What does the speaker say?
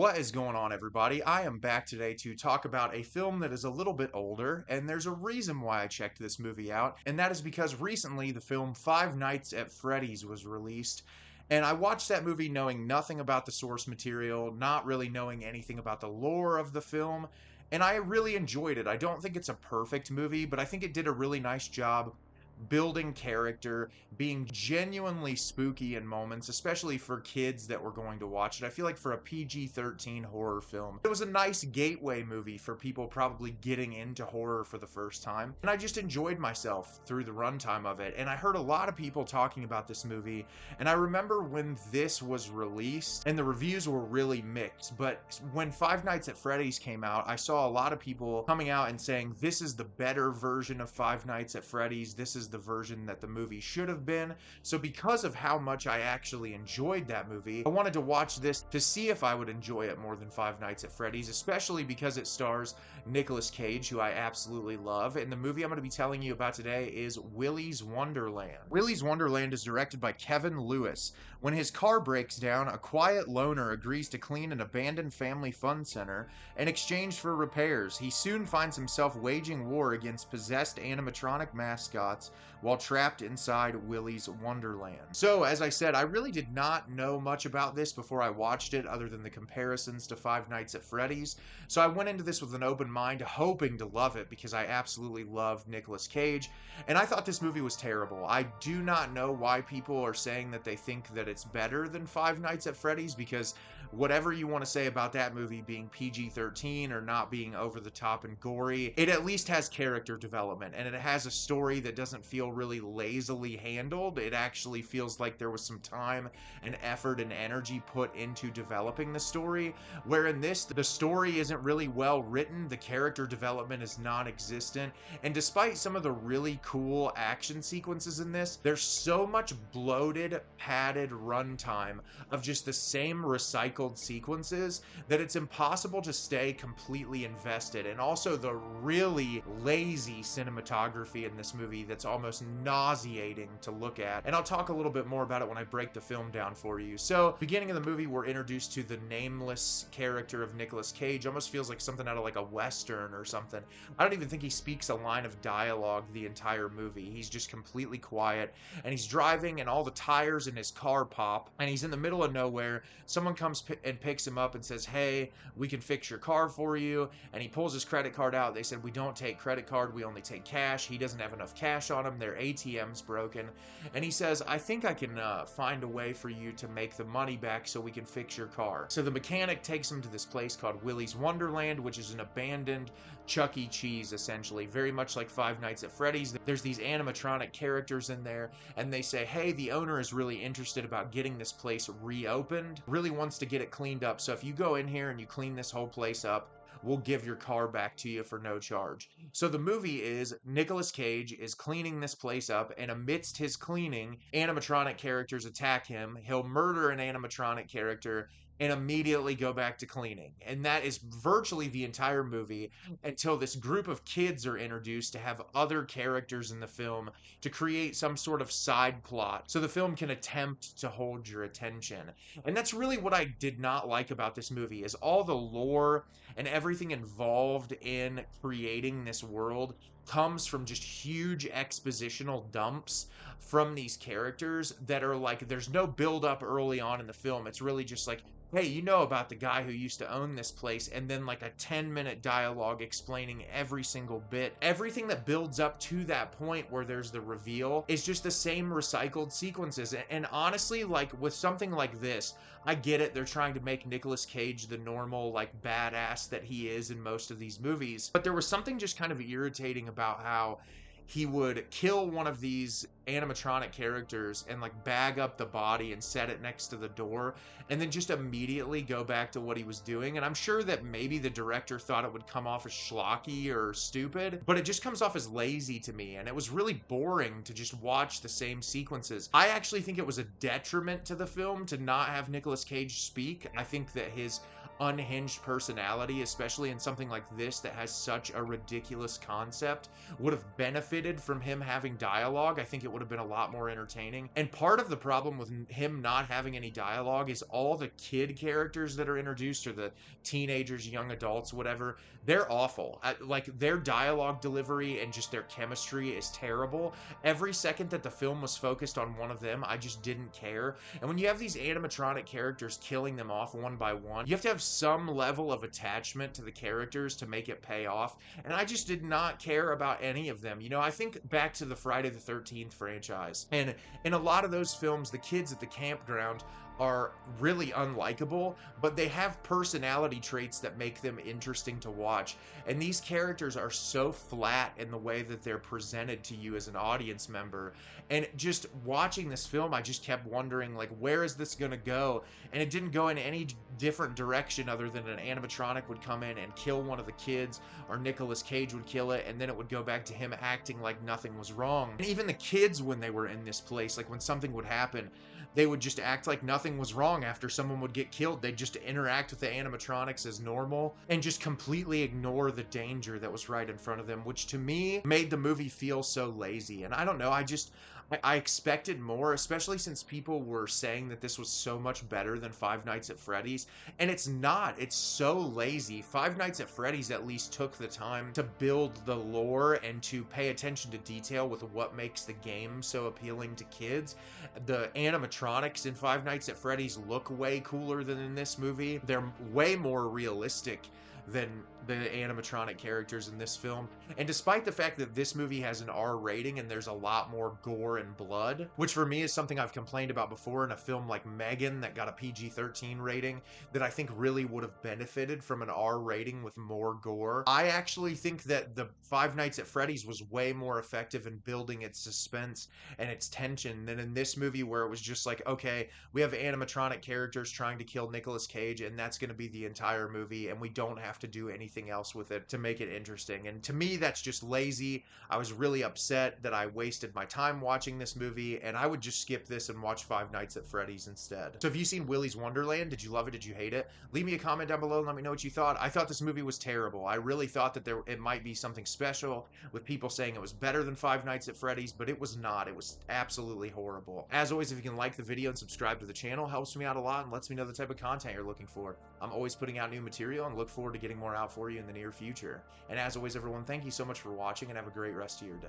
What is going on, everybody? I am back today to talk about a film that is a little bit older, and there's a reason why I checked this movie out, and that is because recently the film Five Nights at Freddy's was released. And I watched that movie knowing nothing about the source material, not really knowing anything about the lore of the film, and I really enjoyed it. I don't think it's a perfect movie, but I think it did a really nice job building character, being genuinely spooky in moments, especially for kids that were going to watch it. I feel like for a PG-13 horror film, it was a nice gateway movie for people probably getting into horror for the first time. And I just enjoyed myself through the runtime of it. And I heard a lot of people talking about this movie. And I remember when this was released and the reviews were really mixed. But when Five Nights at Freddy's came out, I saw a lot of people coming out and saying, this is the better version of Five Nights at Freddy's. This is the version that the movie should have been. So because of how much I actually enjoyed that movie, I wanted to watch this to see if I would enjoy it more than Five Nights at Freddy's, especially because it stars Nicolas Cage, who I absolutely love. And the movie I'm going to be telling you about today is Willys Wonderland. Willys Wonderland is directed by Kevin Lewis. When his car breaks down, a quiet loner agrees to clean an abandoned family fun center in exchange for repairs. He soon finds himself waging war against possessed animatronic mascots while trapped inside Willys Wonderland. So, as I said, I really did not know much about this before I watched it, other than the comparisons to Five Nights at Freddy's. So I went into this with an open mind, hoping to love it, because I absolutely love Nicolas Cage, and I thought this movie was terrible. I do not know why people are saying that they think that it's better than Five Nights at Freddy's, because whatever you want to say about that movie being PG-13 or not being over the top and gory, it at least has character development, and it has a story that doesn't feel really lazily handled. It actually feels like there was some time and effort and energy put into developing the story, where in this, the story isn't really well written, the character development is non-existent, and despite some of the really cool action sequences in this, there's so much bloated, padded runtime of just the same recycled sequences that it's impossible to stay completely invested. And also the really lazy cinematography in this movie that's almost nauseating to look at. And I'll talk a little bit more about it when I break the film down for you. So, beginning of the movie, we're introduced to the nameless character of Nicolas Cage. Almost feels like something out of like a Western or something. I don't even think he speaks a line of dialogue the entire movie. He's just completely quiet, and he's driving, and all the tires in his car pop, and he's in the middle of nowhere. Someone comes and picks him up and says, hey, we can fix your car for you. And he pulls his credit card out. They said, we don't take credit card, we only take cash. He doesn't have enough cash on him, their ATM's broken, and he says, I think I can find a way for you to make the money back so we can fix your car. So the mechanic takes him to this place called Willys Wonderland, which is an abandoned Chuck E. Cheese, essentially, very much like Five Nights at Freddy's. There's these animatronic characters in there, and they say, hey, the owner is really interested about getting this place reopened, really wants to get it cleaned up, so if you go in here and you clean this whole place up, we'll give your car back to you for no charge. So the movie is Nicolas Cage is cleaning this place up, and amidst his cleaning, animatronic characters attack him. He'll murder an animatronic character and immediately go back to cleaning. And that is virtually the entire movie until this group of kids are introduced to have other characters in the film to create some sort of side plot so the film can attempt to hold your attention. And that's really what I did not like about this movie, is all the lore and everything involved in creating this world comes from just huge expositional dumps from these characters that are like, there's no build up early on in the film. It's really just like, hey, you know about the guy who used to own this place, and then like a 10-minute dialogue explaining every single bit. Everything that builds up to that point where there's the reveal is just the same recycled sequences. And honestly, like with something like this, I get it, they're trying to make Nicolas Cage the normal, like, badass that he is in most of these movies. But there was something just kind of irritating about how he would kill one of these animatronic characters and like bag up the body and set it next to the door and then just immediately go back to what he was doing. And I'm sure that maybe the director thought it would come off as schlocky or stupid, but it just comes off as lazy to me, and it was really boring to just watch the same sequences. I actually think it was a detriment to the film to not have Nicolas Cage speak. I think that his unhinged personality, especially in something like this that has such a ridiculous concept, would have benefited from him having dialogue. I think it would have been a lot more entertaining. And part of the problem with him not having any dialogue is all the kid characters that are introduced, or the teenagers, young adults, whatever, they're awful. Like, their dialogue delivery and just their chemistry is terrible. Every second that the film was focused on one of them, I just didn't care. And when you have these animatronic characters killing them off one by one, you have to have some level of attachment to the characters to make it pay off. And I just did not care about any of them. You know, I think back to the Friday the 13th franchise. And in a lot of those films, the kids at the campground are really unlikable, but they have personality traits that make them interesting to watch. And these characters are so flat in the way that they're presented to you as an audience member. And just watching this film, I just kept wondering, like, where is this gonna go? And it didn't go in any different direction other than an animatronic would come in and kill one of the kids, or Nicolas Cage would kill it, and then it would go back to him acting like nothing was wrong. And even the kids, when they were in this place, like when something would happen, they would just act like nothing was wrong. After someone would get killed, they'd just interact with the animatronics as normal and just completely ignore the danger that was right in front of them, which to me made the movie feel so lazy. And I don't know, I expected more, especially since people were saying that this was so much better than Five Nights at Freddy's. And it's not. It's so lazy. Five Nights at Freddy's at least took the time to build the lore and to pay attention to detail with what makes the game so appealing to kids. The animatronics in Five Nights at Freddy's look way cooler than in this movie. They're way more realistic than the animatronic characters in this film. And despite the fact that this movie has an R rating and there's a lot more gore and blood, which for me is something I've complained about before in a film like Megan that got a PG-13 rating, that I think really would have benefited from an R rating with more gore, I actually think that the Five Nights at Freddy's was way more effective in building its suspense and its tension than in this movie, where it was just like, okay, we have animatronic characters trying to kill Nicolas Cage, and that's going to be the entire movie, and we don't have to do anything else with it to make it interesting. And to me, that's just lazy. I was really upset that I wasted my time watching this movie, and I would just skip this and watch Five Nights at Freddy's instead. So have you seen Willys Wonderland? Did you love it? Did you hate it? Leave me a comment down below and let me know what you thought. I thought this movie was terrible. I really thought that it might be something special, with people saying it was better than Five Nights at Freddy's, but it was not. It was absolutely horrible. As always, if you can like the video and subscribe to the channel, helps me out a lot and lets me know the type of content you're looking for. I'm always putting out new material and look forward to getting more out for you in the near future. And as always, everyone, thank you so much for watching, and have a great rest of your day.